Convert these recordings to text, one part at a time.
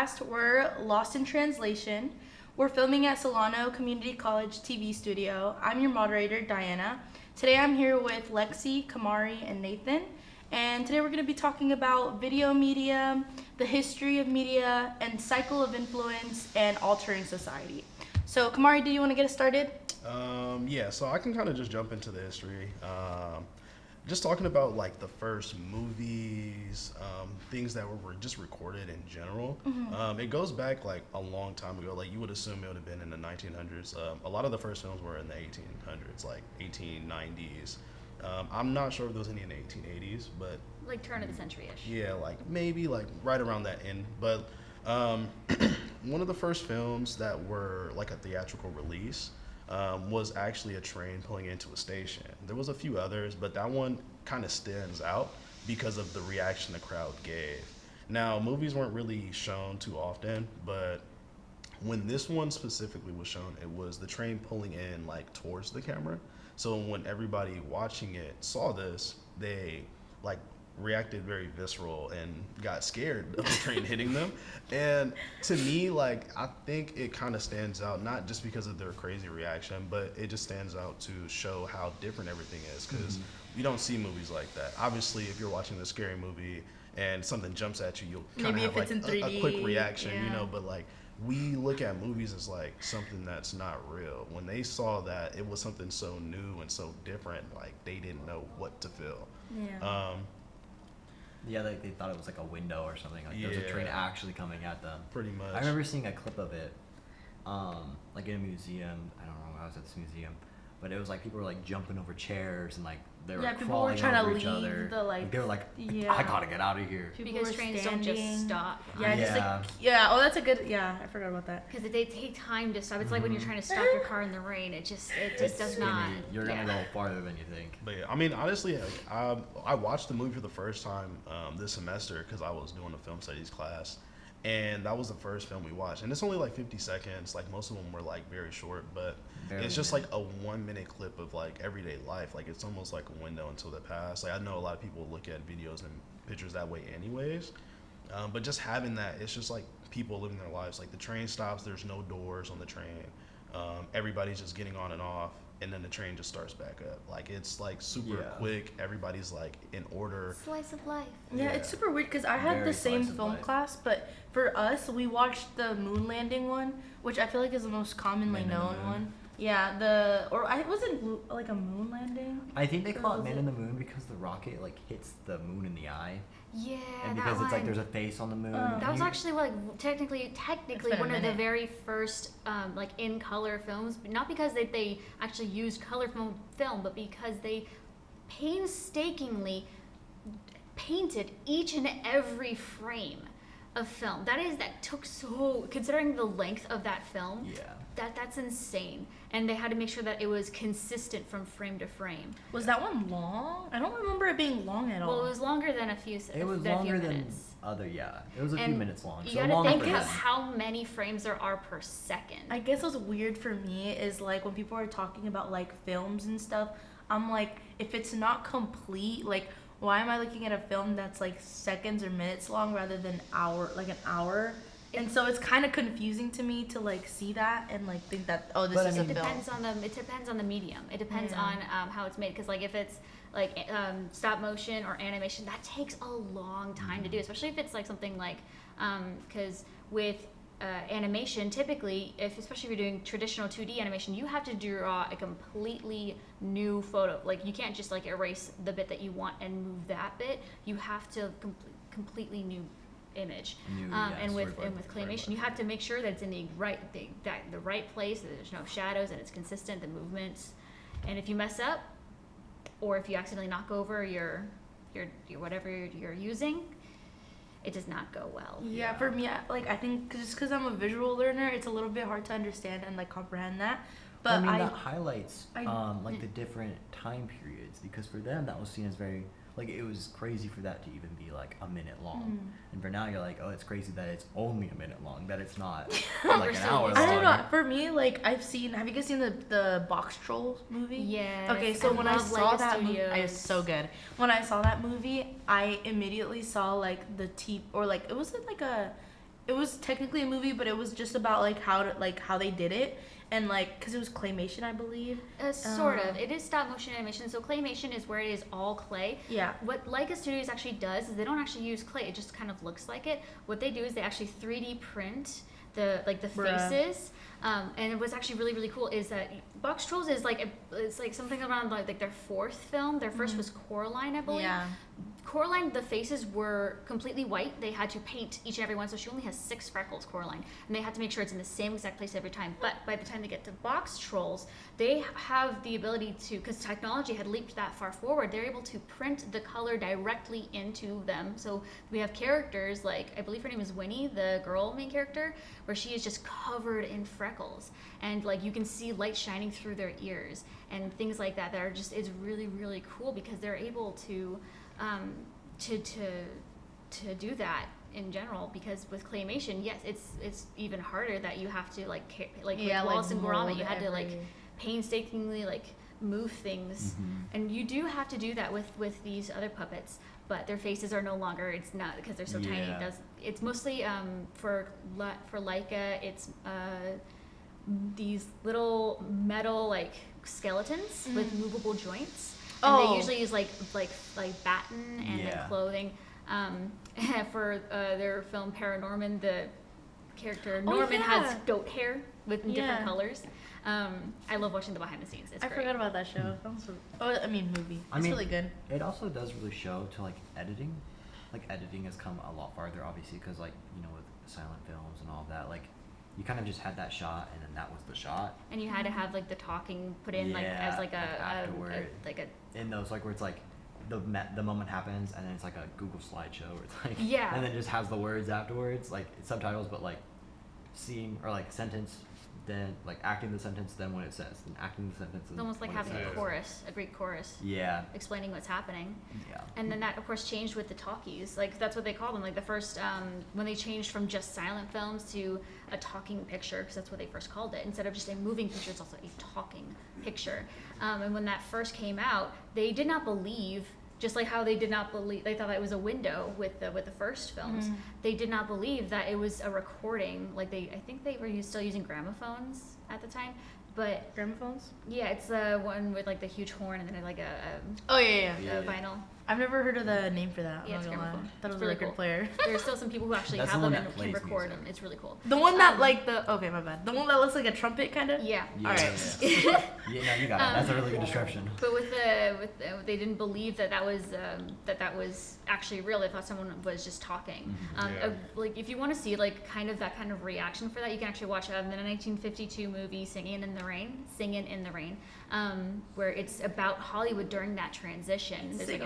podcast. We're Lost in Translation. We're filming at Solano Community College TV studio. I'm your moderator, Diana. Today I'm here with Lexi, Kamari, and Nathan. And today we're going to be talking about video media, the history of media, and cycle of influence and altering society. So Kamari, do you want to get us started? Yeah, so I can kind of just jump into the history. Just talking about like the first movies, things that were just recorded in general. It goes back like a long time ago. Like you would assume it would have been in the 1900s. A lot of the first films were in the 1800s, like 1890s. I'm not sure if there was any in the 1880s, but like turn of the century-ish. yeah, like maybe like right around that end. But one of the first films that were like a theatrical release was actually a train pulling into a station. There was a few others, but that one kind of stands out because of the reaction the crowd gave. Now, movies weren't really shown too often, but when this one specifically was shown, it was the train pulling in like towards the camera. So when everybody watching it saw this, they like reacted very visceral and got scared of the train hitting them. And to me, like, I think it kind of stands out, not just because of their crazy reaction, but it just stands out to show how different everything is, because you don't see movies like that. Obviously, if you're watching a scary movie and something jumps at you, you'll kind of have like a quick reaction, you know, but like we look at movies as like something that's not real. When they saw that, it was something so new and so different, like they didn't know what to feel. Yeah, like they thought it was like a window or something. Like there was a train actually coming at them. Pretty much. I remember seeing a clip of it, like in a museum. I don't know, I was at this museum, but it was like people were like jumping over chairs and like they were crawling over each other. They were like, I gotta get out of here. Because trains don't just stop. Oh, that's a good. Yeah, I forgot about that. Because they take time to stop. It's like when you're trying to stop your car in the rain. It just does not. You're gonna go farther than you think. But yeah, I mean, honestly, like, I watched the movie for the first time this semester because I was doing a film studies class, and that was the first film we watched. And it's only like 50 seconds. Like most of them were like very short, but it's just like a 1 minute clip of like everyday life. Like it's almost like a window into the past. Like I know a lot of people look at videos and pictures that way anyways. But just having that, it's just like people living their lives. Like the train stops, there's no doors on the train. Everybody's just getting on and off, and then the train just starts back up. Like it's like super quick. Everybody's like in order. Slice of life. Yeah, it's super weird because I had the same film class, but for us, we watched the moon landing one, which I feel like is the most commonly known one. Yeah, it wasn't like a moon landing. I think they call it Man in the Moon because the rocket like hits the moon in the eye. Yeah, and because it's like there's a face on the moon. That was actually like technically one of the very first like in color films. Not because they actually used color film, but because they painstakingly painted each and every frame of film. That took so, considering the length of that film. Yeah. That's insane. And they had to make sure that it was consistent from frame to frame. Was that one long? I don't remember it being long at all. Well, it was longer than a few minutes. It was longer than other, It was a few minutes long. You gotta think of how many frames there are per second. I guess what's weird for me is like when people are talking about like films and stuff, I'm like, if it's not complete, like why am I looking at a film that's like seconds or minutes long rather than an hour? And so it's kind of confusing to me to like see that and like think that this is a film. It depends on the medium. It depends on how it's made. Because like if it's like stop motion or animation, that takes a long time to do. Especially if it's like something like because with animation, typically, especially if you're doing traditional 2D animation, you have to draw a completely new photo. Like you can't just like erase the bit that you want and move that bit. You have to completely new image. And with claymation, you have to make sure that it's in the right place, that there's no shadows, and it's consistent, the movements. And if you mess up, or if you accidentally knock over your whatever you're using, it does not go well. Yeah, for me, like I think just because I'm a visual learner, it's a little bit hard to understand and like comprehend that. But I mean, that highlights like the different time periods, because for them that was seen as very like it was crazy for that to even be like a minute long. And for now you're like, oh, it's crazy that it's only a minute long, that it's not like an hour long. I don't know. For me, like have you guys seen the Box Trolls movie? Yeah. Okay, so when I saw that movie, it's so good. When I saw that movie, I immediately saw like the or like it was like a it was technically a movie, but it was just about like how they did it, and like because it was claymation, I believe. Sort of. It is stop motion animation. So claymation is where it is all clay. Yeah. What Leica Studios actually does is they don't actually use clay. It just kind of looks like it. What they do is they actually 3D print the Bruh. faces. And what's actually really really cool is that Box Trolls is like it's like something around like their fourth film. Their first was Coraline, I believe. Yeah. Coraline, the faces were completely white. They had to paint each and every one, so she only has 6 freckles, Coraline, and they had to make sure it's in the same exact place every time. But by the time they get to Box Trolls, they have the ability to, because technology had leaped that far forward, they're able to print the color directly into them. So we have characters like, I believe her name is Winnie, the girl main character, where she is just covered in freckles, and like you can see light shining through their ears and things like that are just, it's really really cool because they're able to do that in general, because with claymation, yes, it's even harder that you have to like with Wallace and Gromit, you had to like painstakingly like move things, and you do have to do that with these other puppets, but their faces are no longer, it's not because they're so tiny. It's mostly for Leica, it's these little metal like skeletons with movable joints. And they usually use like batten and then clothing. For their film Paranorman, the character Norman has goat hair with different colors. I love watching the behind the scenes. It's I great. forgot about that show. Movie. It's really good. It also does really show to like editing. Like editing has come a lot farther, obviously, because like with silent films and all that, like you kind of just had that shot and then that was the shot. And you had to have like the talking put in like as like a in those like where it's like the moment happens and then it's like a Google slideshow where it's like and then it just has the words afterwards, like subtitles, but like seeing or like sentence, then like acting the sentence, then when it says, then acting the sentence. It's almost like having a chorus, a Greek chorus. Yeah. Explaining what's happening. Yeah. And then that of course changed with the talkies. Like that's what they call them. Like the first when they changed from just silent films to a talking picture, because that's what they first called it. Instead of just a moving picture, it's also a talking picture. And when that first came out, they did not believe. Just like how they did not believe, they thought that it was a window with the first films. They did not believe that it was a recording. Like I think they were still using gramophones at the time, but Gramophones? yeah, it's the one with like the huge horn and then like a vinyl. I've never heard of the name for that. Yeah, it's gramophone. That was It's a really record cool. player. There's still some people who actually That's have the them one and that can plays record music. them. It's really cool. The one that okay, my bad. The one that looks like a trumpet, kind of. Yeah. Yeah, All right. yeah. Yeah, no, you got it. That's a really good description. But they didn't believe that that was actually real. They thought someone was just talking. Like if you want to see like kind of that kind of reaction for that, you can actually watch the 1952 movie Singing in the Rain, where it's about Hollywood during that transition. There's like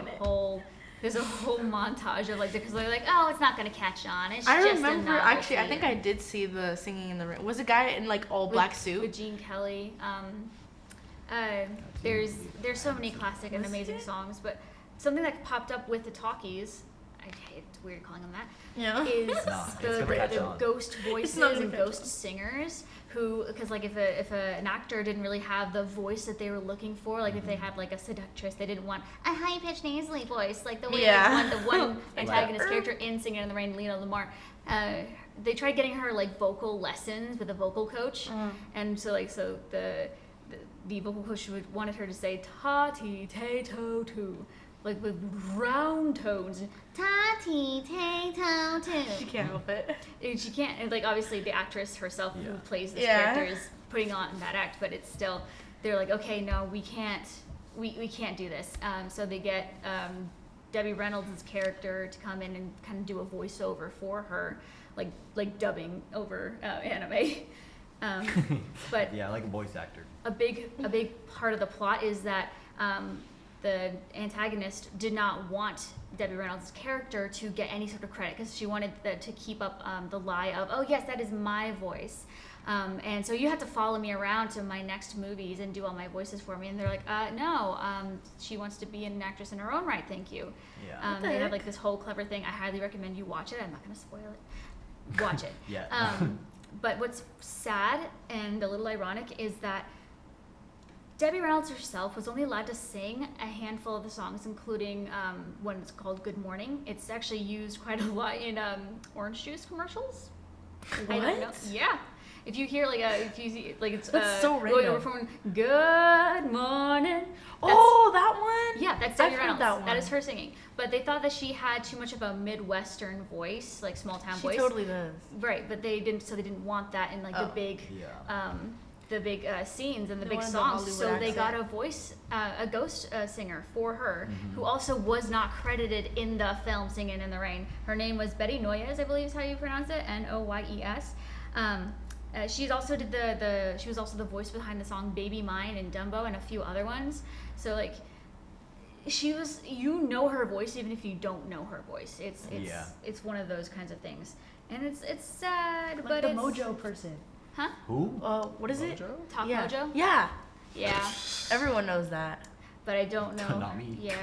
there's a whole montage of like, because they're like, oh, it's not gonna catch on. It's I just remember a actually. I novelty. think I did see the Singing in the Rain. Was a guy in like all black suit? With Gene Kelly. There's so many classic and amazing songs, but something that popped up with the talkies, it's weird calling them that, Yeah. is it's gonna catch the on. ghost voices not gonna and catch ghost on. singers who, because like if an actor didn't really have the voice that they were looking for, like if they had like a seductress, they didn't want a high pitched nasally voice like the way like, the one antagonist character in Singing in the Rain, Lena Lamar. They tried getting her like vocal lessons with a vocal coach, and so the vocal coach wanted her to say ta ti te to tu, like with round tones. Ta ti te to tu. She can't help it. And she can't, and like obviously the actress herself who plays this Yeah. character is putting on that act, but it's still, they're like, okay, no, we can't do this. So they get Debbie Reynolds' character to come in and kind of do a voiceover for her, like dubbing over anime. But Yeah, like a voice actor. a big part of the plot is that the antagonist did not want Debbie Reynolds' character to get any sort of credit, because she wanted to keep up the lie of, oh yes, that is my voice. And so you have to follow me around to my next movies and do all my voices for me. And they're like, no, she wants to be an actress in her own right, thank you. Yeah. They have like this whole clever thing. I highly recommend you watch it. I'm not going to spoil it. Watch it. Yeah. But what's sad and a little ironic is that Debbie Reynolds herself was only allowed to sing a handful of the songs, including one that's called Good Morning. It's actually used quite a lot in orange juice commercials. I don't know. What? Yeah. If you hear like if you see like it's That's so going over random. from Good Morning. Oh, that one? Yeah, that's I've Debbie heard Reynolds. that That is one. her singing. But they thought that she had too much of a Midwestern voice, like small town She voice. totally does. Right, but they didn't. So they didn't want that in like Oh. the big scenes and the They big wanted the songs. Hollywood So they got accent. a ghost singer for her, Mhm. who also was not credited in the film Singing in the Rain. Her name was Betty Noyes, I believe is how you pronounce it, Noyes. She's also did she was also the voice behind the song Baby Mine and Dumbo and a few other ones. So like she was, you know her voice even if you don't know her voice. It's one of those kinds of things. And it's sad, Like but the it's Mojo person. Huh? Who? What is it? Mojo? Talk Yeah. Mojo? Yeah. Yeah. Everyone knows that. But I don't know. Not me. Yeah.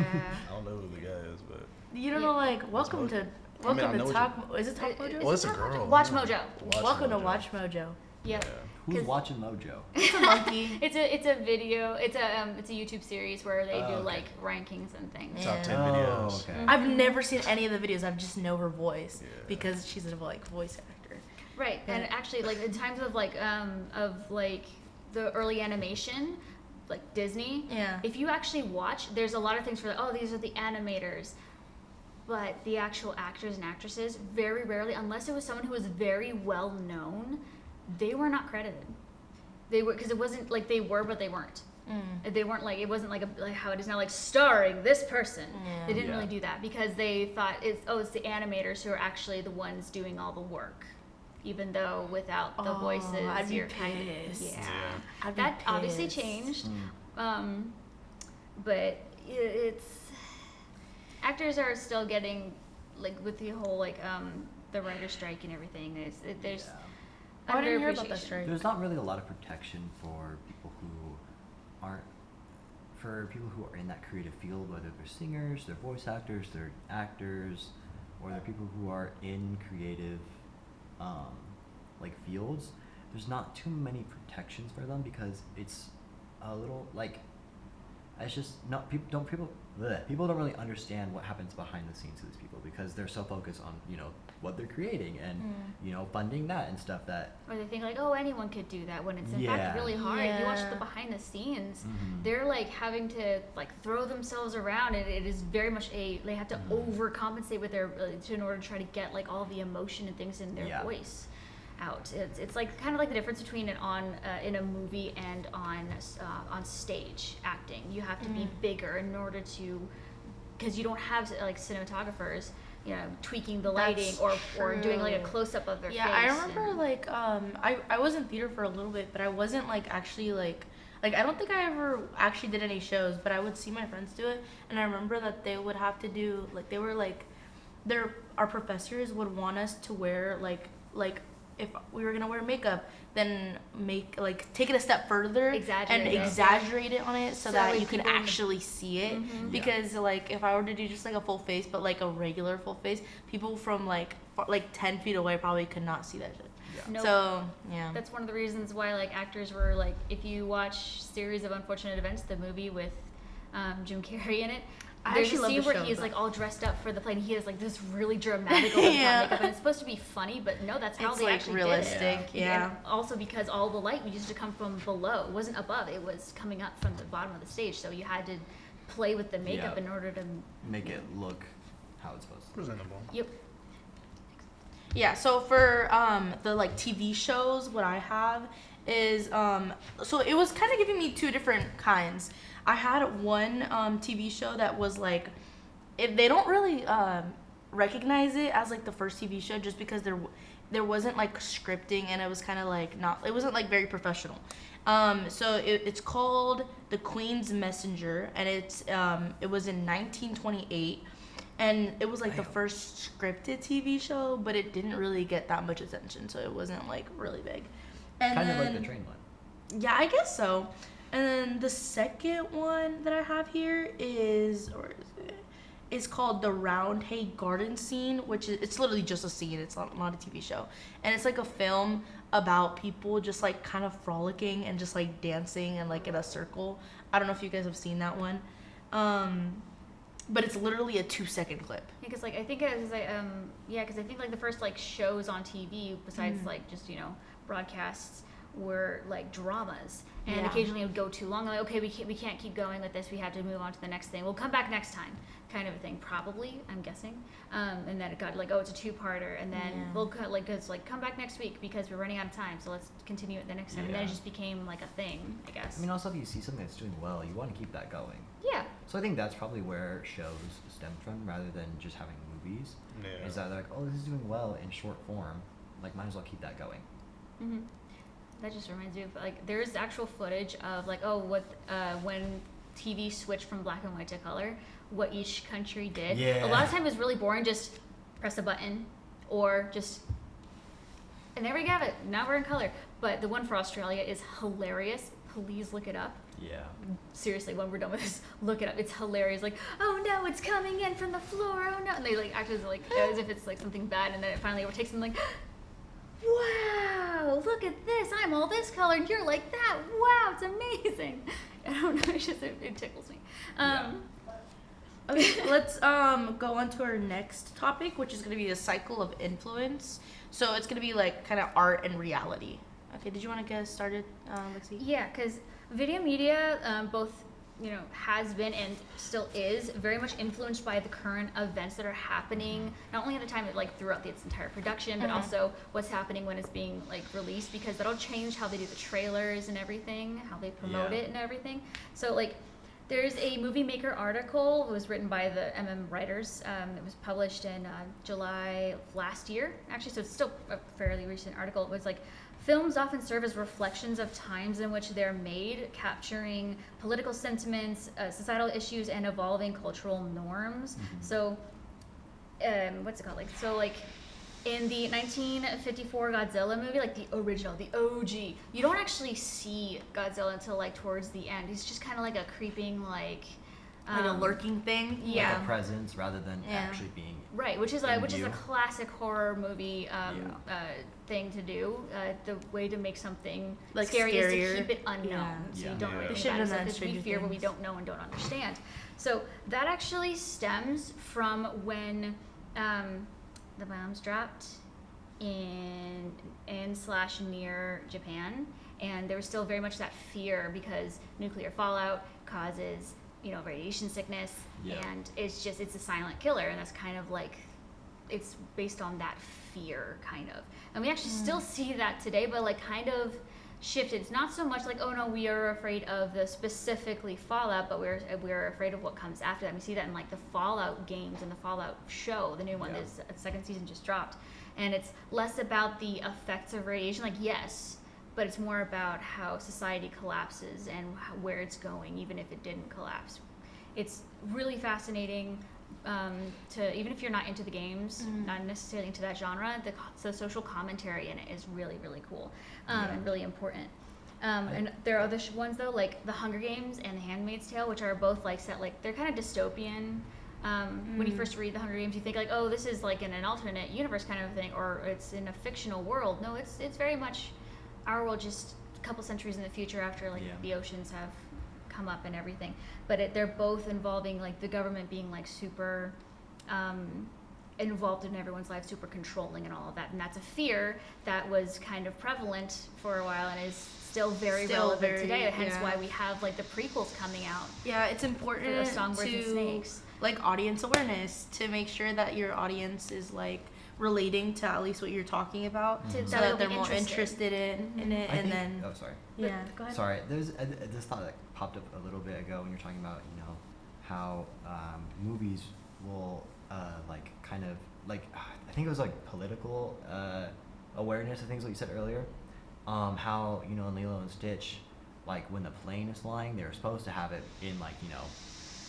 I don't know who the guy is, but You don't Yeah. know, like, welcome Mojo? to I mean, I welcome know to what Talk. Is it Talk Mojo? well, it's a Talk Mojo? girl. Watch yeah. Mojo. Welcome to Mojo. Watch Mojo. Yep. Yeah. Who's 'Cause- watching Mojo? It's a monkey. It's a video. It's a YouTube series where they Oh, do okay. like rankings and things. Yeah. Top 10 Oh, videos. okay. Mhm. I've never seen any of the videos. I just know her voice Yeah. because she's a like voice actor. Right, and Yeah. actually, like in times of like the early animation, like Disney. Yeah. If you actually watch, there's a lot of things for like, oh, these are the animators, but the actual actors and actresses, very rarely, unless it was someone who was very well known, they were not credited. They were, because it wasn't like they were, but they weren't. They weren't like, it wasn't like how it is now, like starring this person. Yeah. They didn't Yeah. really do that because they thought it's the animators who are actually the ones doing all the work, even though without the Oh, voices, I'd be you're kind of pissed. yeah. I'd be That obviously pissed. changed, Mm. but it's actors are still getting like with the whole like the writer strike and everything. There's Oh, I didn't hear about that underappreciation. strike. There's not really a lot of protection for people who aren't, for people who are in that creative field, whether they're singers, they're voice actors, they're actors, or they're people who are in creative, like fields. There's not too many protections for them because it's a little like, it's just not people don't really understand what happens behind the scenes of these people because they're so focused on what they're creating and funding that and stuff that Or they think like, oh, anyone could do that when it's in Yeah. fact really hard. If you watch Yeah. the behind the scenes, Mhm. they're like having to like throw themselves around, and it is very much they have to Mhm. overcompensate with their in order to try to get like all the emotion and things in their Yeah. voice out. It's like kind of like the difference between it on in a movie and on stage acting. You have to be bigger in order to, because you don't have like cinematographers, tweaking the lighting That's or doing like a true. close up of their Yeah, face. I remember and- like I was in theater for a little bit, but I wasn't like actually like I don't think I ever actually did any shows, but I would see my friends do it, and I remember that they would have to do like they were like our professors would want us to wear like if we were gonna wear makeup, then take it a step further Exaggerate and it. exaggerate it on it so, So that like you could people- actually see it. Mhm. Because like if I were to do just like a full face, but like a regular full face, people from like 10 feet away probably could not see that shit. yeah. Nope. So yeah. That's one of the reasons why like actors were like, if you watch Series of Unfortunate Events, the movie with Jim Carrey in it, I there's actually a love scene the where show, he's but- like all dressed up for the play, and he has like this really dramatic over the top Yeah. makeup, and it's supposed to be funny, but no, that's how It's, they like, actually realistic, did it. yeah. And also because all the light used to come from below, it wasn't above, it was coming up from the bottom of the stage, so you had to play with the makeup Yeah. in order to. Make it look how it's supposed to. Presentable. Yep. Yeah, so for the like TV shows, what I have is so it was kind of giving me two different kinds. I had one TV show that was like, if they don't really recognize it as like the first TV show just because there wasn't like scripting, and it was kind of like it wasn't like very professional. So it's called The Queen's Messenger, and it was in 1928. And it was like the Damn. first scripted TV show, but it didn't really get that much attention, so it wasn't like really big. And Kind of like then- the train one. Yeah, I guess so. And then the second one that I have here is called The Roundhay Garden Scene, which is it's literally just a scene. It's not a TV show, and it's like a film about people just like kind of frolicking and just like dancing and like in a circle. I don't know if you guys have seen that one. but it's literally a 2-second clip. Because like I think it was like because I think like the first like shows on TV besides like just broadcasts were like dramas, and Yeah. occasionally it would go too long. Like, okay, we can't keep going with this. We have to move on to the next thing. We'll come back next time, kind of a thing. Probably, I'm guessing. And then it got like, oh, it's a 2-parter, and then Yeah. we'll it's like come back next week because we're running out of time. So let's continue it the next time. And then it Yeah. just became like a thing, I guess. I mean, also if you see something that's doing well, you want to keep that going. Yeah. So I think that's probably where shows stem from, rather than just having movies. Yeah. Is that they're like, oh, this is doing well in short form, like might as well keep that going. hmm That just reminds me of like there's actual footage of like when TV switched from black and white to color, what each country did. Yeah. A lot of time it's really boring. Just press a button, or just and there we have it. Now we're in color. But the one for Australia is hilarious. Please look it up. Yeah. Seriously, when we're done with this, look it up. It's hilarious. Like, oh no, it's coming in from the floor. Oh no, and they like act as if it's like something bad, and then it finally overtakes them. Like, wow, look at this. I'm all this color, and you're like that. Wow, it's amazing. I don't know. It's just it tickles me. Okay, let's go on to our next topic, which is going to be the cycle of influence. So it's going to be like kind of art and reality. Okay, did you want to get us started, Lexi? Yeah, because video media, both has been and still is very much influenced by the current events that are happening, not only at the time like throughout its entire production, but also what's happening when it's being like released, because that'll change how they do the trailers and everything, how they promote Yeah. it and everything. So like there's a Movie Maker article. It was written by the writers. It was published in July of last year, actually, so it's still a fairly recent article. It was like, films often serve as reflections of times in which they're made, capturing political sentiments, societal issues, and evolving cultural norms. So, what's it called? Like in the 1954 Godzilla movie, like the original, the OG, you don't actually see Godzilla until like towards the end. He's just kind of like a creeping like Like a lurking thing? Yeah. Like a presence rather than Yeah. actually being. Right, which is in a view. classic horror movie thing to do. The way to make something Like scary is scarier. to keep it unknown, so Yeah. you don't Yeah. really They think should've about it. done that in Because we Stranger fear what we Things. don't know and don't understand. So that actually stems from when the bombs dropped in/near Japan, and there was still very much that fear because nuclear fallout causes radiation sickness, Yeah. and it's a silent killer, and that's kind of like it's based on that fear kind of, and we actually still see that today, but like kind of shifted. It's not so much like, oh no, we are afraid of the specifically Fallout, but we're afraid of what comes after that. We see that in like the Fallout games and the Fallout show, the new one. Yeah. The second season just dropped, and it's less about the effects of radiation, like yes, but it's more about how society collapses and where it's going, even if it didn't collapse. It's really fascinating. To even if you're not into the games, not necessarily into that genre, the social commentary in it is really, really cool and really important. And there are other ones though, like The Hunger Games and The Handmaid's Tale, which are both like set like they're kind of dystopian. When you first read The Hunger Games, you think like, oh, this is like in an alternate universe kind of thing, or it's in a fictional world. No, it's very much our world, just a couple centuries in the future after like the oceans have come up and everything, but they're both involving like the government being like super involved in everyone's life, super controlling and all of that, and that's a fear that was kind of prevalent for a while and is still very relevant today, hence why we have like the prequels coming out. Yeah, it's important For the Songbirds and to Snakes. like audience awareness, to make sure that your audience is like relating to at least what you're talking about, So so that that they'll they're be more interested. interested in it, I and think, then oh, sorry. yeah. Go ahead. Sorry, there's this thought that popped up a little bit ago when you're talking about how movies will like kind of like I think it was like political awareness of things like you said earlier. How in Lilo and Stitch, like when the plane is flying, they're supposed to have it in like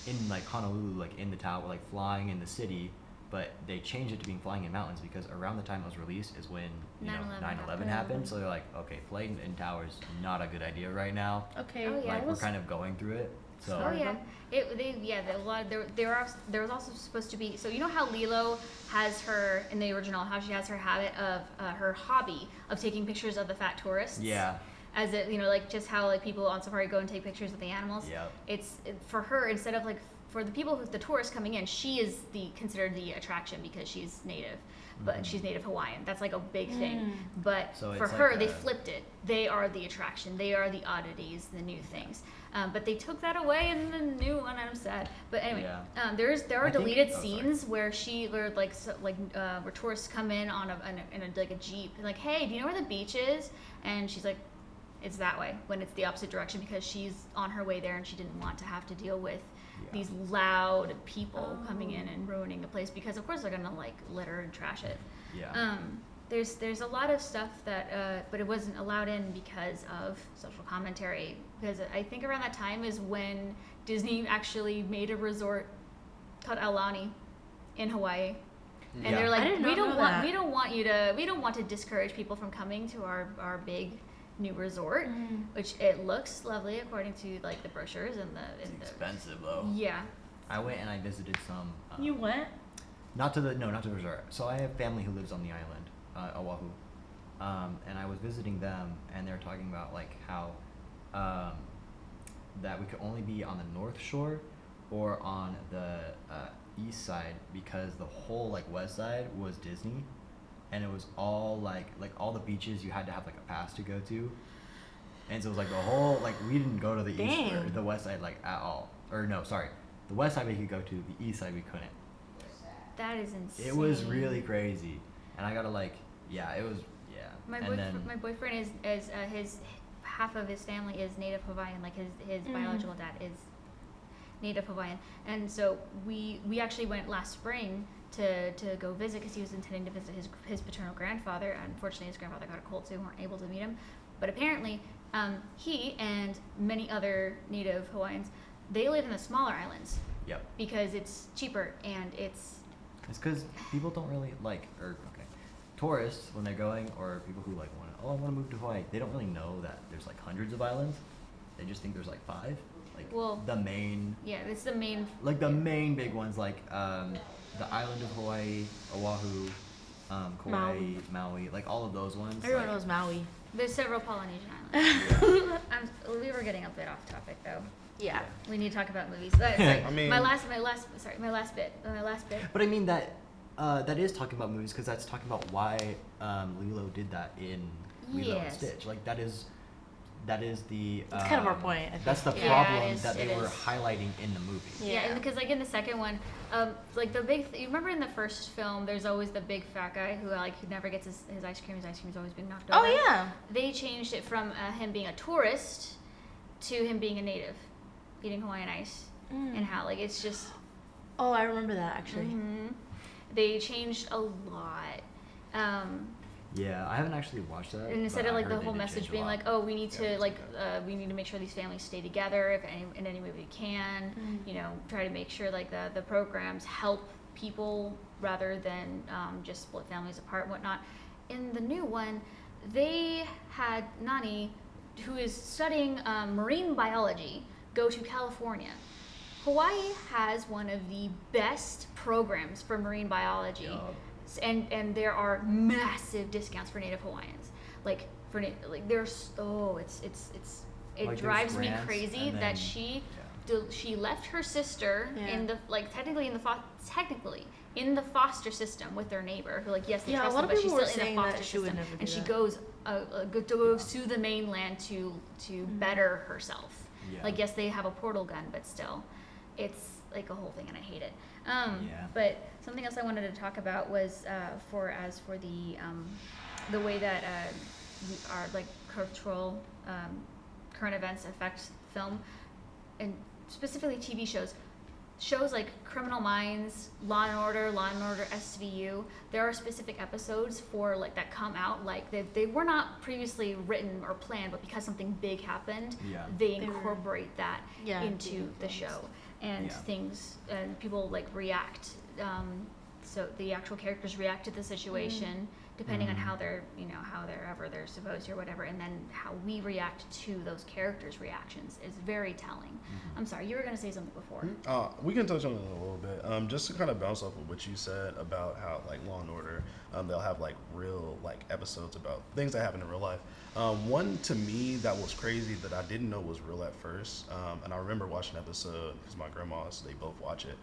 in like Honolulu, like in the tower, like flying in the city. But they changed it to being flying in mountains because around the time it was released is when 9/11 happened. So they're like, okay, flying in towers not a good idea right now. Okay. Oh, yeah. Like it we're was- kind of going through it. So Oh yeah, there was also supposed to be, so you know how Lilo has her in the original, how she has her habit of her hobby of taking pictures of the fat tourists. yeah, As it like just how like people on safari go and take pictures of the animals. Yep. For her, instead of like for the people, the tourists coming in, she is considered the attraction because she's native, but she's native Hawaiian. That's like a big thing. But So for it's her, like they flipped it. They are the attraction. They are the oddities, the new things. But they took that away in the new one, and I'm sad. But anyway, Yeah. there are I think- deleted oh, sorry. scenes where where tourists come in on like a jeep, and like, hey, do you know where the beach is? And she's like, it's that way, when it's the opposite direction because she's on her way there and she didn't want to have to deal with these loud people coming in and ruining the place because of course they're gonna like litter and trash it. Yeah. There's a lot of stuff that but it wasn't allowed in because of social commentary, because I think around that time is when Disney actually made a resort called Aulani in Hawaii. And Yeah. they're I like, did we not don't know want that. we don't want to discourage people from coming to our big new resort, which it looks lovely according to like the brochures and It's the expensive though. yeah. I went and I visited some. You went? Not to the resort. So I have family who lives on the island, Oahu, and I was visiting them, and they were talking about like how that we could only be on the North Shore or on the east side because the whole like west side was Disney, and it was all like all the beaches you had to have like a pass to go to, and so it was like the whole like we didn't go to the east or Dang. the west side like at all, or no, sorry, the west side we could go to, the east side we couldn't. That is insane. It was really crazy, and I gotta like, yeah, it was, yeah. My boyfriend is his half of his family is Native Hawaiian, like his biological dad is Native Hawaiian, and so we actually went last spring to go visit because he was intending to visit his paternal grandfather. Unfortunately, his grandfather got a cold, so we weren't able to meet him. But apparently, he and many other Native Hawaiians, they live in the smaller islands Yep. because it's cheaper and it's It's because people don't really like, tourists when they're going, or people who like I want to move to Hawaii. They don't really know that there's like hundreds of islands. They just think there's like 5, like Well, the main, yeah, it's the main. like the main big ones, like the island of Hawaii, Oahu, Kauai, Maui, like all of those ones. Everyone like, knows Maui. There's several Polynesian islands. We were getting a bit off topic though. Yeah. We need to talk about movies. Sorry, I mean- my last bit. But I mean that that is talking about movies because that's talking about why Lilo did that in Lilo and Yes. Stitch. Like that is the. That's kind of our point, I think. That's the Yeah, problem it is, that they it were is. highlighting in the movie. Yeah, because like in the second one, like the big. You remember in the first film, there's always the big fat guy who who never gets his ice cream. His ice cream's always being knocked over. Oh yeah. They changed it from him being a tourist to him being a native, eating Hawaiian ice, and how like it's just. Oh, I remember that actually. They changed a lot. Yeah, I haven't actually watched that. And instead but of I like the heard they whole did message change a being lot. like, oh, we need Yeah, to it's like good. we need to make sure these families stay together in any way we can. You know, try to make sure like the programs help people rather than just split families apart and whatnot. In the new one, they had Nani, who is studying marine biology, go to California. Hawaii has one of the best programs for marine biology. Yup. And there are massive discounts for Native Hawaiians. Like there's it Like, drives there's me grants, crazy and that then- she left her sister Yeah. in the technically in the foster system with their neighbor who like yes they Yeah, a trust lot them of but she's people were still in saying the that foster she would system never do and she that. goes to the mainland to better herself. Yeah. Like yes they have a portal gun but still it's like a whole thing and I hate it. Yeah. But something else I wanted to talk about was for the way that our like cultural current events affect film, and specifically TV shows. Shows like Criminal Minds, Law and Order SVU. There are specific episodes for like that come out like they were not previously written or planned, but because something big happened, Yeah. they They were- incorporate that Yeah, into doing the things. show. And Yeah. things and people like react, so the actual characters react to the situation depending on how they're, how they're supposed to or whatever, and then how we react to those characters' reactions is very telling. I'm sorry, you were going to say something before. We can touch on it a little bit. Just to kind of bounce off of what you said about how like Law and Order, they'll have like real like episodes about things that happen in real life. One to me that was crazy that I didn't know was real at first, and I remember watching an episode because my grandmas, they both watch it,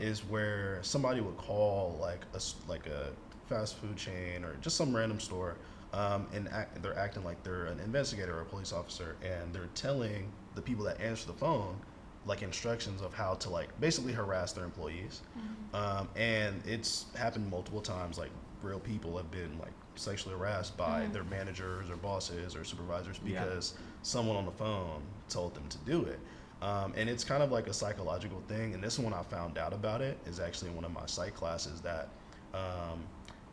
is where somebody would call like a fast food chain or just some random store, and they're acting like they're an investigator or a police officer, and they're telling the people that answer the phone like instructions of how to like basically harass their employees. And it's happened multiple times. Like real people have been like sexually harassed by their managers or bosses or supervisors because someone on the phone told them to do it. And it's kind of like a psychological thing. And this one I found out about it is actually in one of my psych classes that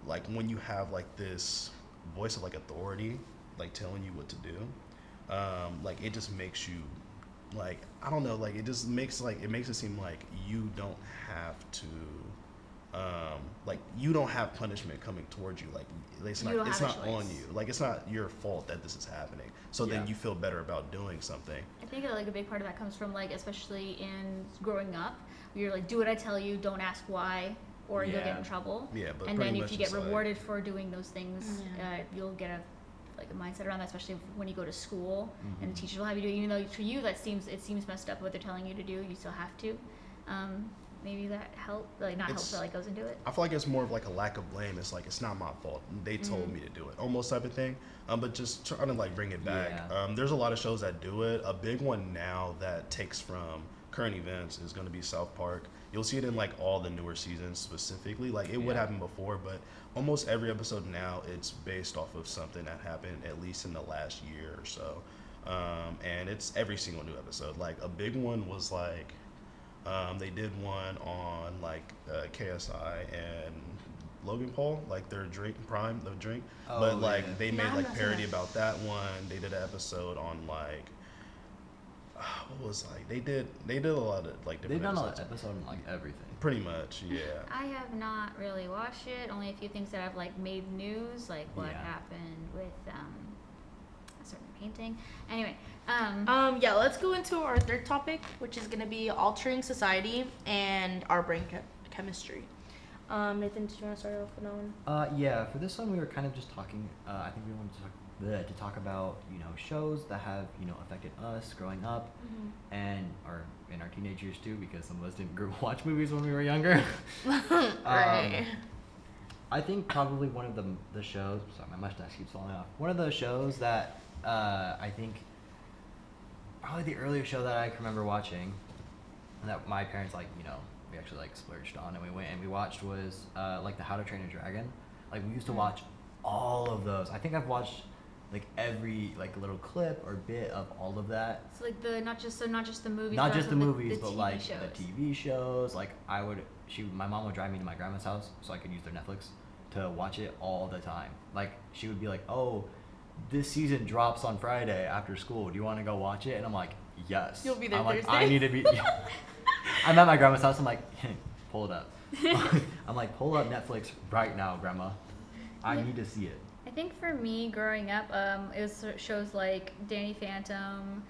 like when you have like this voice of like authority like telling you what to do, like it just makes you like, I don't know, like it just makes it seem like you don't have to like you don't have punishment coming towards you, like it's not on you, like it's not your fault that this is happening, so then you feel better about doing something. I think like a big part of that comes from like, especially in growing up, you're like, do what I tell you, don't ask why, or you'll get in trouble. But and then if you get rewarded for doing those things, you'll get a mindset around that, especially when you go to school and the teachers will have you do it, even though to you it seems messed up what they're telling you to do, you still have to. Maybe that help, like not help, but like goes into it. I feel like it's more of like a lack of blame. It's like, it's not my fault, they told me to do it, almost type of thing. But just trying to like bring it back. There's a lot of shows that do it. A big one now that takes from current events is going to be South Park. You'll see it in like all the newer seasons specifically. Like it would happen before, but almost every episode now it's based off of something that happened at least in the last year or so. And it's every single new episode. Like a big one was like they did one on like KSI and Logan Paul, like their drink Prime, the drink. But like they made like parody about that one. They did an episode on like what was like they did a lot of like different. They've done episodes. an episode on like everything. Pretty much, yeah. I have not really watched it. Only a few things that have like made news, like what happened with a certain painting. Anyway, let's go into our third topic, which is gonna be altering society and our brain chemistry. Nathan, did you want to start off with that one? For this one we were kind of just talking. I think we wanted to talk about shows that have affected us growing up, and in our teenage years too, because some of us didn't watch movies when we were younger. Right. I think probably one of the shows. Sorry, my mustache keeps falling off. One of those shows that I think probably the earliest show that I can remember watching, and that my parents we actually like splurged on and we went and we watched was like the How to Train a Dragon. Like we used to watch all of those. I think I've watched like every like little clip or bit of all of that. So like not just the movies. Not just the movies, but TV like shows. the TV shows. Like my mom would drive me to my grandma's house so I could use their Netflix to watch it all the time. Like she would be like, "Oh, this season drops on Friday after school. Do you want to go watch it?" And I'm like, "Yes." You'll be there I'm like, Thursday. I need to be. I'm at my grandma's house. I'm like, hey, pull it up. I'm like, pull up Netflix right now, Grandma. I need to see it. I think for me, growing up, it was shows like Danny Phantom,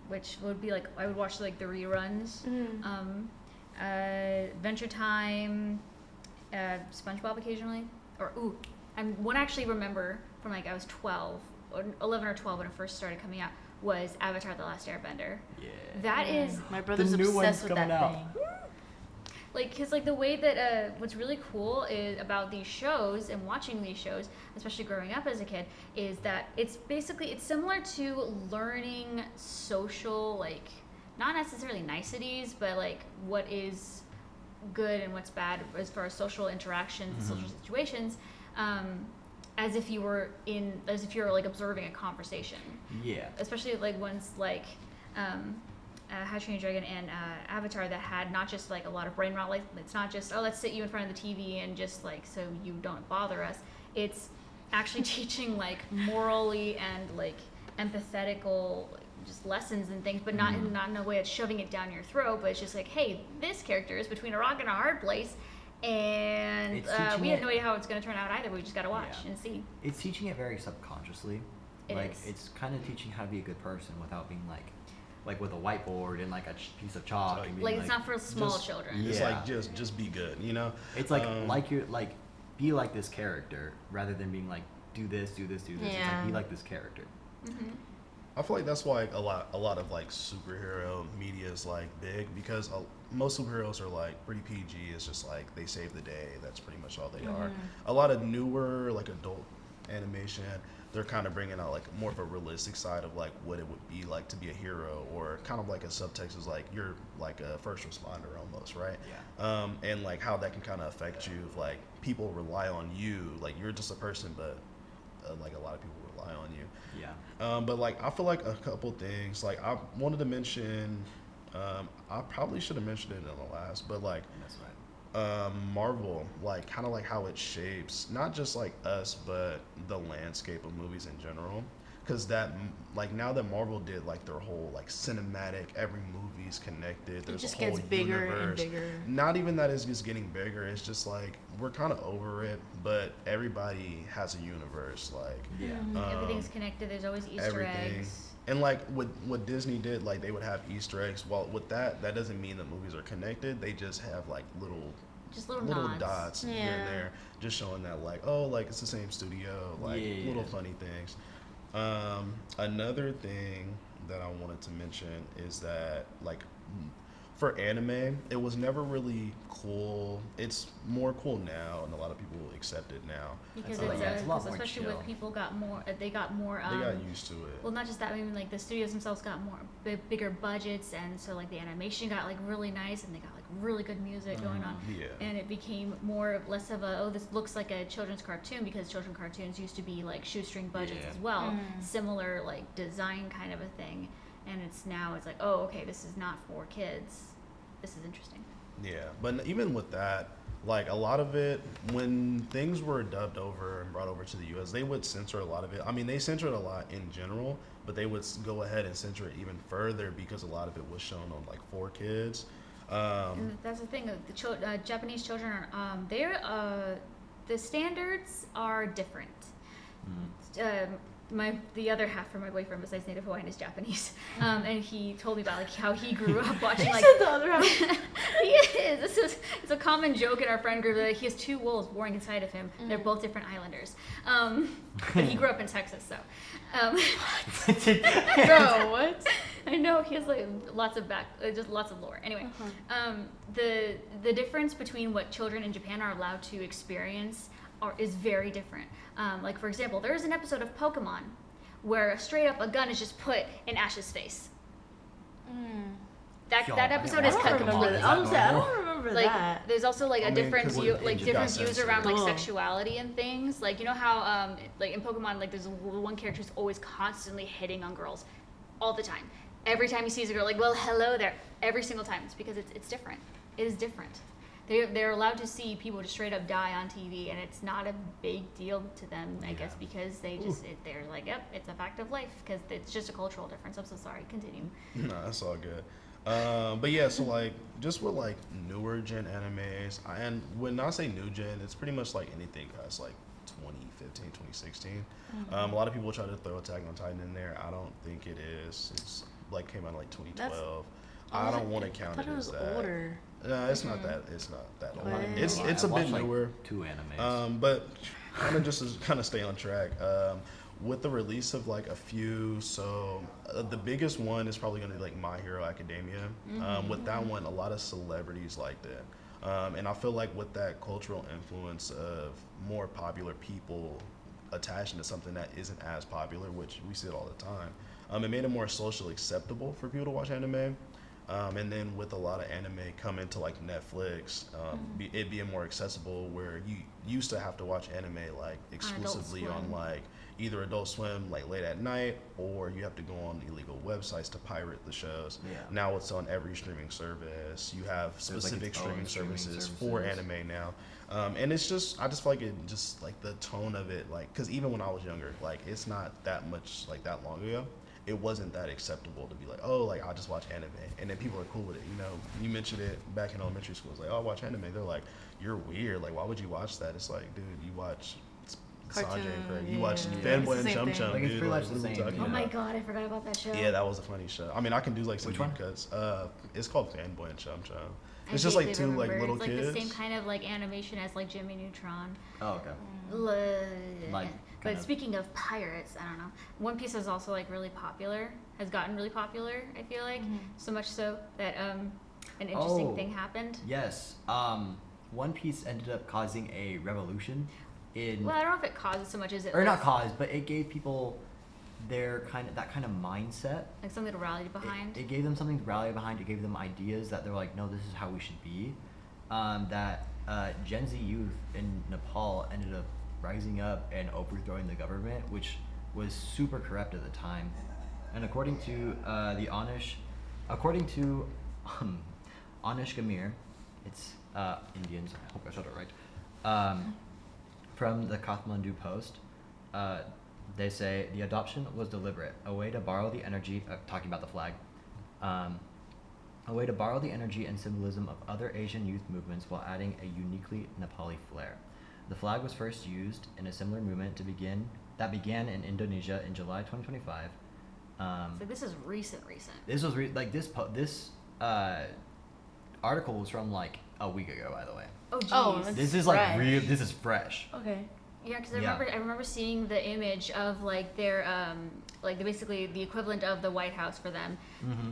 which would be like, I would watch like the reruns, Adventure Time, SpongeBob occasionally, one I actually remember from like I was 11 or 12 when it first started coming out was Avatar: The Last Airbender. Yeah. That is my brother's new obsessed one's with that coming out. thing. Like, cause like the way that what's really cool is about these shows and watching these shows, especially growing up as a kid, is that it's similar to learning social, like not necessarily niceties, but like what is good and what's bad as far as social interactions and social situations, as if you're like observing a conversation. Yeah. Especially like ones like How to Train Your Dragon and Avatar that had not just like a lot of brain rot, like it's not just let's sit you in front of the TV and just like so you don't bother us. It's actually teaching like morally and like empathetical just lessons and things, but not in a way of shoving it down your throat, but it's just like, hey, this character is between a rock and a hard place, and It's we teaching had it- no idea how it's going to turn out either. We just got to watch Yeah. and see. It's teaching it very subconsciously. It Like is. it's kind of teaching how to be a good person without being like with a whiteboard and like a piece of chalk. Like- And being Like it's not for small just- children. It's Yeah. like just be good, you know. It's like you're like be like this character rather than being like do this, do this, do this. It's Yeah. like be like this character. Hmm. I feel like that's why a lot of like superhero media is like big because most superheroes are like pretty PG. It's just like they save the day. That's pretty much all they are. A lot of newer like adult animation, they're kind of bringing out like more of a realistic side of like what it would be like to be a hero, or kind of like a subtext is like you're like a first responder almost, right? Yeah. And like how that can kind of affect you if like people rely on you, like you're just a person, but like a lot of people rely on you. Yeah. But like I feel like a couple things. Like I wanted to mention, I probably should have mentioned it in the last, but like That's right. Marvel, like kind of like how it shapes not just like us, but the landscape of movies in general. Because that like now that Marvel did like their whole like cinematic, every movie's connected. There's just a whole gets bigger and universe. bigger. Not even that it's just getting bigger. It's just like we're kind of over it, but everybody has a universe. Like Yeah. Everything's connected. There's always Easter everything. eggs. And like what Disney did, like they would have Easter eggs. Well, with that doesn't mean the movies are connected. They just have like Just little nods. dots here Yeah. and there, just showing that like, oh, like it's the same studio, like Yeah. little funny things. Another thing that I wanted to mention is that like for anime, it was never really cool. It's more cool now, and a lot of people accept it now. Because That's a lot- it's yeah, it's a lot 'cause more especially chill. with people got more. They got more. They got used to it. Well, not just that. I mean, like the studios themselves got more bigger budgets, and so like the animation got like really nice, and they got like really good music going on. Yeah. And it became less of a this looks like a children's cartoon, because children's cartoons used to be like shoestring budgets Yeah. as well, Mm. similar like design kind of a thing. And it's like, oh, okay, this is not for kids. This is interesting. Yeah, but even with that, like a lot of it, when things were dubbed over and brought over to the U.S., they would censor a lot of it. I mean, they censored a lot in general, but they would go ahead and censor it even further because a lot of it was shown on like for kids. And that's the thing. The Japanese children are the standards are different. The other half from my boyfriend, besides Native Hawaiian, is Japanese, and he told me about like how he grew up watching You like. said the other half. He is. It's a common joke in our friend group that he has two wolves warring inside of him. They're both different islanders, but he grew up in Texas, so. Bro, what? I know he has like lots of just lots of lore. Anyway, the difference between what children in Japan are allowed to experience is very different. Like for example, there is an episode of Pokemon where straight up a gun is just put in Ash's face. That Yo, that I episode don't is I cut don't remember completely. that. I was saying, I normal? don't remember Like that. there's also like I a mean, different 'cause view, it like just different got views censored. around like Oh. sexuality and things. Like you know how like in Pokemon, like there's one character who's always constantly hitting on girls, all the time. Every time he sees a girl, like, well, hello there. Every single time. It's because it's different. It is different. They're allowed to see people just straight up die on TV, and it's not a big deal to them, I guess, because they're like, yep, it's a fact of life, because it's just a cultural difference. I'm so sorry. Continue. No, that's all good. But yeah, so like just with like newer gen animes, and when I say new gen, it's pretty much like anything past like 2015, 2016. A lot of people try to throw Attack on Titan in there. I don't think it is. It's like came out in like 2012. I don't want to count I thought it it as was that. older. No, it's not that. It's not that old. What? It's I a bit watched, like, newer. 2 animes. But kind of just to kind of stay on track, with the release of like a few, so the biggest one is probably going to be like My Hero Academia. With that one, a lot of celebrities liked it. And I feel like with that cultural influence of more popular people attaching to something that isn't as popular, which we see it all the time, it made it more socially acceptable for people to watch anime. And then with a lot of anime coming to like Netflix, it being more accessible, where you used to have to watch anime like exclusively on Swim. like either Adult Swim like late at night, or you have to go on illegal websites to pirate the shows. Yeah. Now it's on every streaming service. You have There's, like, specific its own streaming streaming services for services. anime now. And it's just, I just feel like it just like the tone of it, like, because even when I was younger, like it's not that much like that long ago. it wasn't that acceptable to be like, oh, like I just watch anime, and then people are cool with it. You know, you mentioned it back in elementary school. It's like, oh, I watch anime. They're like, you're weird. Like, why would you watch that? It's like, dude, you watch Sanjay and Craig. You watch yeah. Fanboy and It's the Chum same Chum, thing. Like, it's dude. pretty Like, much what the are we same, talking yeah. Oh my about? god, I forgot about that show. Yeah, that was a funny show. I mean, I can do like some Which one? deep cuts. It's called Fanboy and Chum Chum. I It's just like vaguely two like remember. little it's kids. like the same kind of like animation as like Jimmy Neutron. Oh, okay. Like, But kind of- speaking of pirates, I don't know. One Piece is also like really popular. Has gotten really popular. I feel like so much so that an interesting Oh. thing happened. Yes. One Piece ended up causing a revolution in, Well, I don't know if it caused it so much as it or not was, caused, but it gave people that kind of mindset. like something to rally behind. It gave them something to rally behind. It gave them ideas that they're like, no, this is how we should be. That Gen Z youth in Nepal ended up rising up and overthrowing the government, which was super corrupt at the time. And according to Anish Gamir, it's Indians. I hope I said it right. From the Kathmandu Post, they say the adoption was deliberate, a way to borrow the energy, talking about the flag, a way to borrow the energy and symbolism of other Asian youth movements while adding a uniquely Nepali flair. The flag was first used in a similar movement that began in Indonesia in July 2025. So this is recent. This was this article was from like a week ago, by the way. Oh geez. Oh, that's This is like fresh. this is fresh. Okay. Yeah, because Yeah. I remember seeing the image of like their basically the equivalent of the White House for them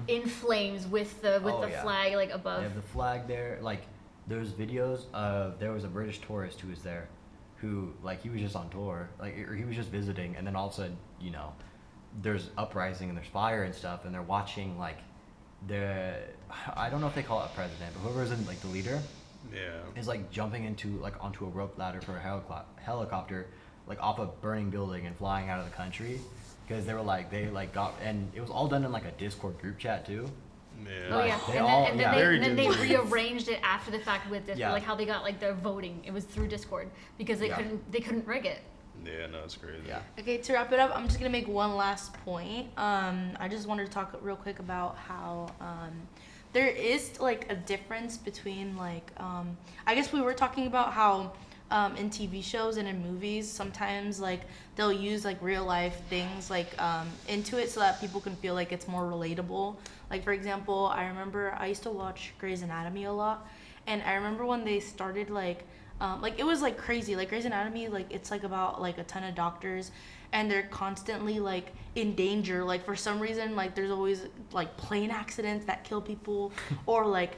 in flames with the Oh, yeah. flag like They above. have the flag there. Like, there's videos of there was a British tourist who was there, who like he was just on tour, like or he was just visiting, and then all of a sudden, you know, there's uprising and there's fire and stuff, and they're watching like I don't know if they call it a president, but whoever's in like the leader Yeah. is like jumping onto a rope ladder for a helicopter, like off a burning building and flying out of the country, because they got, and it was all done in like a Discord group chat too. Yeah. Oh yeah, They and all- then, and yeah. then, Very they, and then they Discord. rearranged it after the fact with Discord, Yeah. like how they got like their voting. It was through Discord because they Yeah. couldn't rig it. Yeah, no, it's crazy. Yeah. Okay, to wrap it up, I'm just gonna make one last point. I just wanted to talk real quick about how there is like a difference between like I guess we were talking about how in TV shows and in movies sometimes like they'll use like real life things like into it so that people can feel like it's more relatable. Like for example, I remember I used to watch Grey's Anatomy a lot, and I remember when they started like it was like crazy. Like Grey's Anatomy, like it's like about like a ton of doctors, and they're constantly like in danger. Like for some reason, like there's always like plane accidents that kill people, or like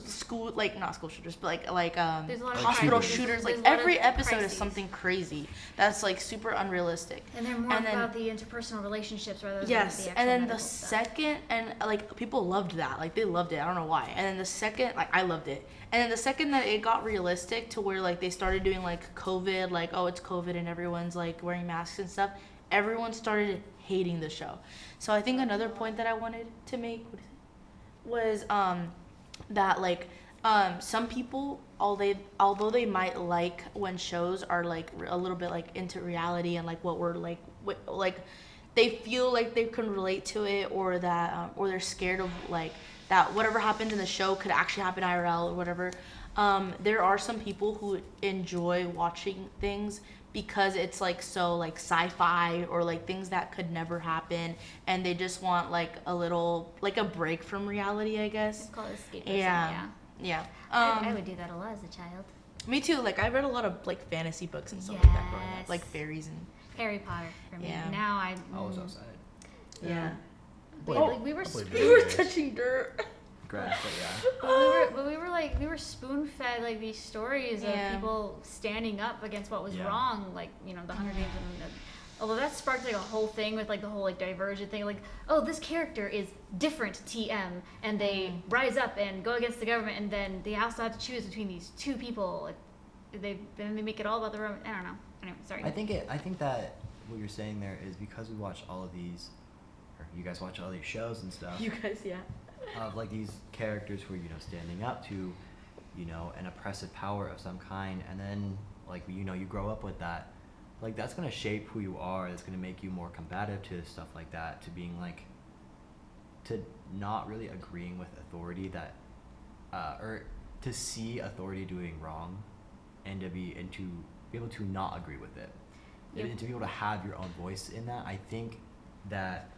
school, like not school shooters, but There's a lot of hospital crises. shooters. There's Like a lot of every episode is crises. something crazy that's like super unrealistic. And they're more And then- about the interpersonal relationships rather than Yes, the actual and then the medical stuff. second, and like people loved that, like they loved it. I don't know why. And then the second, like I loved it. And then the second that it got realistic to where like they started doing like COVID, like oh it's COVID and everyone's like wearing masks and stuff, everyone started hating the show. So I think another point that I wanted to make was that like some people, although they might like when shows are like a little bit like into reality and like what we're like like they feel like they can relate to it, or that or they're scared of like that whatever happens in the show could actually happen IRL or whatever. There are some people who enjoy watching things because it's like so like sci-fi or like things that could never happen, and they just want like a little like a break from reality, I guess. It's called escapism. Yeah. Yeah. I would do that a lot as a child. Me too. Like I read a lot of like fantasy books and stuff like that growing up, Yes. like fairies and Harry Potter for me. Yeah. Now I. I was outside. yeah. But, Oh. like we were. I played Spoon- video We were games. touching dirt. Grass, but yeah. but we were spoon fed like these stories Yeah. of people standing up against what was Yeah. wrong, like you know the Hunger Games and although that sparked like a whole thing with like the whole like divergent thing, like oh this character is different TM, and they rise up and go against the government, and then they also have to choose between these two people. Like they make it all about the Roman. I don't know. Anyway, sorry. I think that what you're saying there is because we watch all of these, or you guys watch all these shows and stuff. You guys, yeah. Of like these characters who are, you know, standing up to, you know, an oppressive power of some kind, and then like, you know, you grow up with that, like that's gonna shape who you are. It's gonna make you more combative to stuff like that, to being like, to not really agreeing with authority that, or to see authority doing wrong, and to be able to not agree with it, and to be able to have your own voice in that. I think that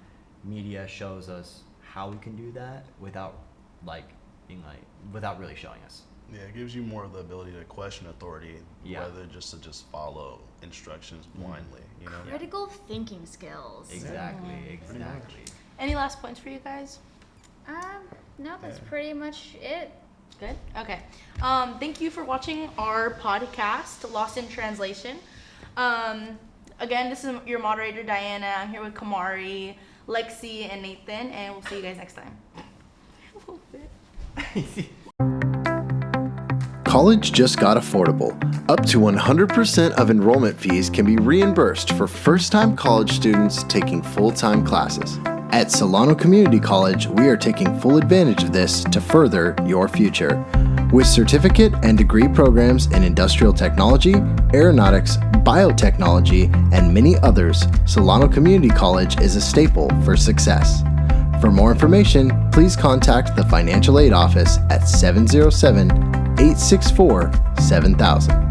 media shows us how we can do that without without really showing us. Yeah, it gives you more of the ability to question authority, Yeah. rather just to just follow instructions blindly. You know. Critical thinking skills. Exactly. Any last points for you guys? No, that's pretty much it. Good. Okay. Thank you for watching our podcast, Lost in Translation. Again, this is your moderator, Diana. I'm here with Kamari, Lexi, and Nathan, and we'll see you guys next time. College just got affordable. Up to 100% of enrollment fees can be reimbursed for first-time college students taking full-time classes. At Solano Community College, we are taking full advantage of this to further your future. With certificate and degree programs in industrial technology, aeronautics, biotechnology, and many others, Solano Community College is a staple for success. For more information, please contact the Financial Aid Office at 707-864-7000.